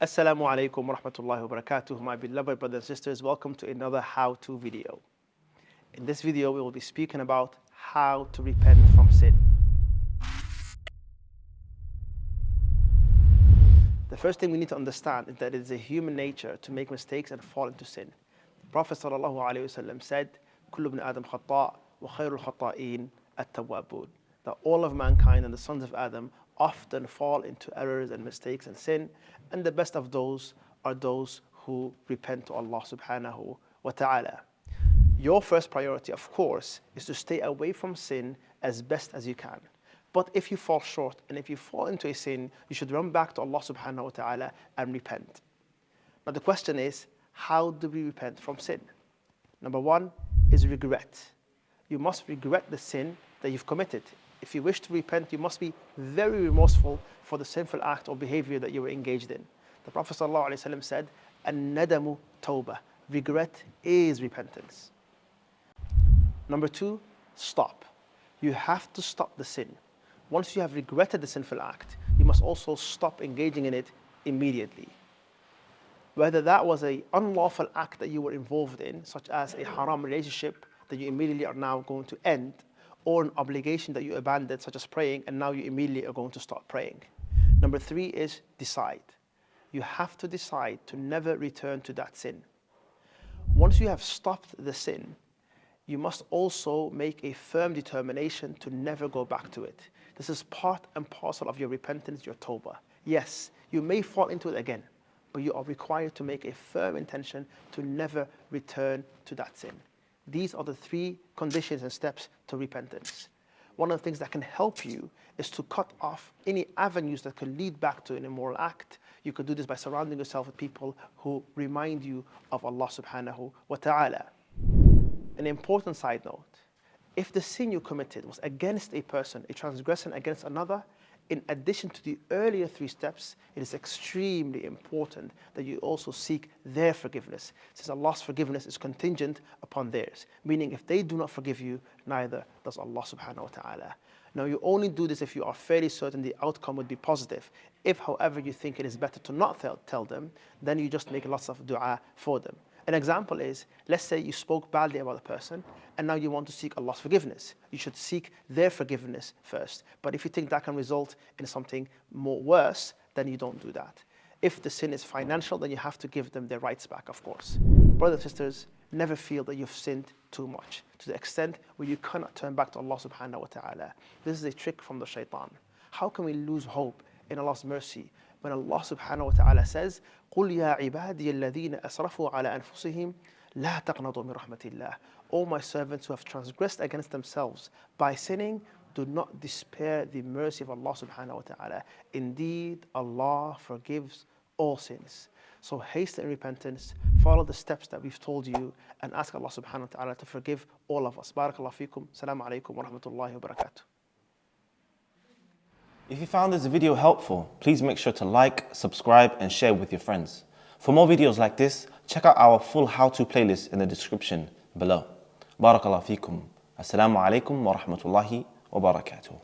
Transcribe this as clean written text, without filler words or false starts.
Assalamu alaikum wa rahmatullahi wa barakatuh, my beloved brothers and sisters. Welcome to another how-to video. In this video, we will be speaking about how to repent from sin. The first thing we need to understand is that it is a human nature to make mistakes and fall into sin. The Prophet ﷺ said, "Kullu ibn Adam khata' wa khayrul khata'in at-tawwabun." That all of mankind and the sons of Adam often fall into errors and mistakes and sin, and the best of those are those who repent to Allah subhanahu wa ta'ala. Your first priority, of course, is to stay away from sin as best as you can. But if you fall short and if you fall into a sin, you should run back to Allah subhanahu wa ta'ala and repent. Now the question is, how do we repent from sin? Number one is regret. You must regret the sin that you've committed. If you wish to repent, you must be very remorseful for the sinful act or behavior that you were engaged in. The Prophet ﷺ said, "An-nadamu tawbah." Regret is repentance. Number two, stop. You have to stop the sin. Once you have regretted the sinful act, you must also stop engaging in it immediately. Whether that was an unlawful act that you were involved in, such as a haram relationship that you immediately are now going to end, or an obligation that you abandoned, such as praying, and now you immediately are going to stop praying. Number three is decide. You have to decide to never return to that sin. Once you have stopped the sin, you must also make a firm determination to never go back to it. This is part and parcel of your repentance, your tawbah. Yes, you may fall into it again, but you are required to make a firm intention to never return to that sin. These are the three conditions and steps to repentance. One of the things that can help you is to cut off any avenues that could lead back to an immoral act. You could do this by surrounding yourself with people who remind you of Allah subhanahu wa ta'ala. An important side note, if the sin you committed was against a person, a transgression against another, in addition to the earlier three steps, it is extremely important that you also seek their forgiveness, since Allah's forgiveness is contingent upon theirs. Meaning, if they do not forgive you, neither does Allah subhanahu wa ta'ala. Now, you only do this if you are fairly certain the outcome would be positive. If, however, you think it is better to not tell them, then you just make lots of dua for them. An example is, let's say you spoke badly about a person and now you want to seek Allah's forgiveness. You should seek their forgiveness first. But if you think that can result in something more worse, then you don't do that. If the sin is financial, then you have to give them their rights back, of course. Brothers and sisters, never feel that you've sinned too much, to the extent where you cannot turn back to Allah subhanahu wa ta'ala. This is a trick from the shaitan. How can we lose hope in Allah's mercy when Allah subhanahu wa ta'ala says, قُلْ يَا عِبَادِيَ الَّذِينَ أَسْرَفُوا عَلَى أَنفُسِهِمْ لَا تَقْنَطُوا مِنْ رَحْمَةِ اللَّهِ. O my servants who have transgressed against themselves by sinning, do not despair the mercy of Allah subhanahu wa ta'ala. Indeed, Allah forgives all sins. So hasten in repentance, follow the steps that we've told you, and ask Allah subhanahu wa ta'ala to forgive all of us. Barakallahu feekum. Assalamu alaikum wa rahmatullahi wa barakatuh. If you found this video helpful, please make sure to like, subscribe and share with your friends. For more videos like this, check out our full how-to playlist in the description below. Barakallahu feekum. Assalamu alaikum wa rahmatullahi wa barakatuh.